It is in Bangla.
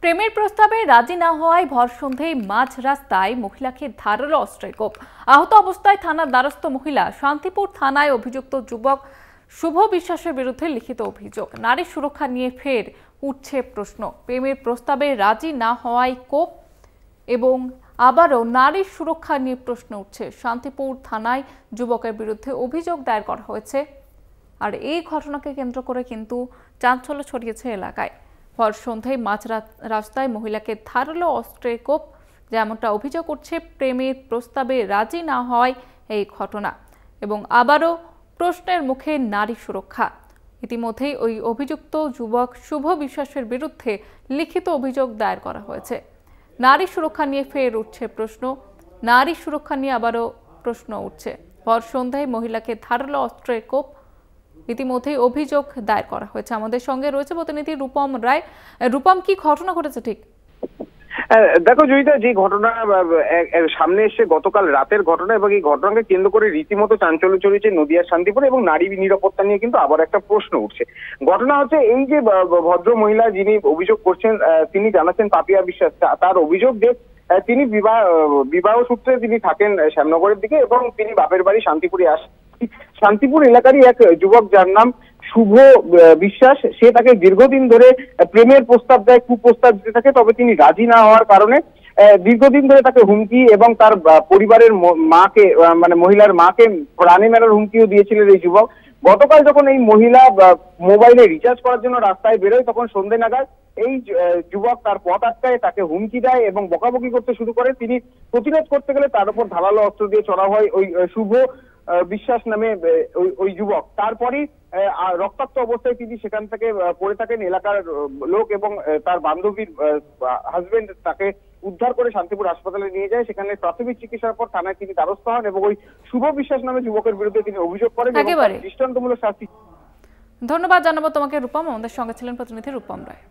প্রেমের প্রস্তাবে রাজি না হওয়ায় ভর সন্ধ্যেয় মাঝ রাস্তায় মহিলাকে ধারালো অস্ত্রের কোপ। আহত অবস্থায় থানার দ্বারস্থ মহিলা। শান্তিপুর থানায় অভিযুক্ত যুবক শুভ বিশ্বাসের বিরুদ্ধে লিখিত অভিযোগ। নারী সুরক্ষা নিয়ে ফের উঠছে প্রশ্ন। প্রেমের প্রস্তাবে রাজি না হওয়ায় কোপ এবং আবারও নারী সুরক্ষা নিয়ে প্রশ্ন উঠছে। শান্তিপুর থানায় যুবকের বিরুদ্ধে অভিযোগ দায়ের করা হয়েছে। আর এই ঘটনাকে কেন্দ্র করে কিন্তু চাঞ্চল্য ছড়িয়েছে এলাকায়। ভর সন্ধ্যায় মাঝ রাস্তায় মহিলাকে ধারালো অস্ত্রের কোপ, যেমনটা অভিযোগ উঠছে প্রেমের প্রস্তাবে রাজি না হয় এই ঘটনা। এবং আবারও প্রশ্নের মুখে নারী সুরক্ষা। ইতিমধ্যেই ওই অভিযুক্ত যুবক শুভ বিশ্বাসের বিরুদ্ধে লিখিত অভিযোগ দায়ের করা হয়েছে। নারী সুরক্ষা নিয়ে ফের উঠছে প্রশ্ন। নারী সুরক্ষা নিয়ে আবারও প্রশ্ন উঠছে। ভর সন্ধ্যায় মহিলাকে ধারালো অস্ত্রের কোপ, ইতিমধ্যেই অভিযোগ দায়ের করা হয়েছে। আমাদের সঙ্গে রয়েছে প্রতিনিধি রূপম রায়। রূপম, কি ঘটনা ঘটেছে ঠিক? দেখো জয়িতা, যে ঘটনা সামনে এসে গতকাল রাতের ঘটনা, এবং এই ঘটনাকে কেন্দ্র করে রীতিমতো চাঞ্চল্য চলেছে নদিয়ার শান্তিপুরে, এবং নারী নিরাপত্তা নিয়ে কিন্তু আবার একটা প্রশ্ন উঠছে। ঘটনা হচ্ছে এই যে ভদ্র মহিলা যিনি অভিযোগ করছেন, তিনি জানাচ্ছেন পাপিয়া বিশ্বাস। তার অভিযোগ যে তিনি বিবাহ সূত্রে তিনি থাকেন শ্যামনগরের দিকে, এবং তিনি বাপের বাড়ি শান্তিপুরে আসেন। শান্তিপুর এলাকারই এক যুবক যার নাম শুভ বিশ্বাস, সে তাকে দীর্ঘদিন ধরে প্রেমের প্রস্তাব দেয়, কুপ্রস্তাব দিতে থাকে। তবে তিনি রাজি না হওয়ার কারণে দীর্ঘদিন ধরে তাকে হুমকি এবং তার পরিবারের মাকে, মানে মহিলার মাকে প্রাণে মেরার হুমকিও দিয়েছিলেন এই যুবক। গতকাল যখন এই মহিলা মোবাইলে রিচার্জ করার জন্য রাস্তায় বেরোয়, তখন সন্ধ্যে নাগাদ এই যুবক তার পথ আটকায়, তাকে হুমকি দেয় এবং বকাবকি করতে শুরু করে। তিনি প্রতিরোধ করতে গেলে তার উপর ধারালো অস্ত্র দিয়ে চড়া হয় ওই শুভ বিশ্বাস নামে ওই যুবক। তারপরই রক্তাক্ত অবস্থায় তিনি সেখান থেকে পড়ে থাকেন। এলাকার লোক এবং তার বান্ধবীর হাজবেন্ড তাকে উদ্ধার করে শান্তিপুর হাসপাতালে নিয়ে যায়। সেখানে প্রাথমিক চিকিৎসার পর থানায় তিনি দ্বারস্থ হন এবং ওই শুভ বিশ্বাস নামে যুবকের বিরুদ্ধে তিনি অভিযোগ করেন এবং দৃষ্টান্তমূলক শাস্তি। ধন্যবাদ জানাবো তোমাকে রূপম। আমাদের সঙ্গে ছিলেন প্রতিনিধি রূপম রায়।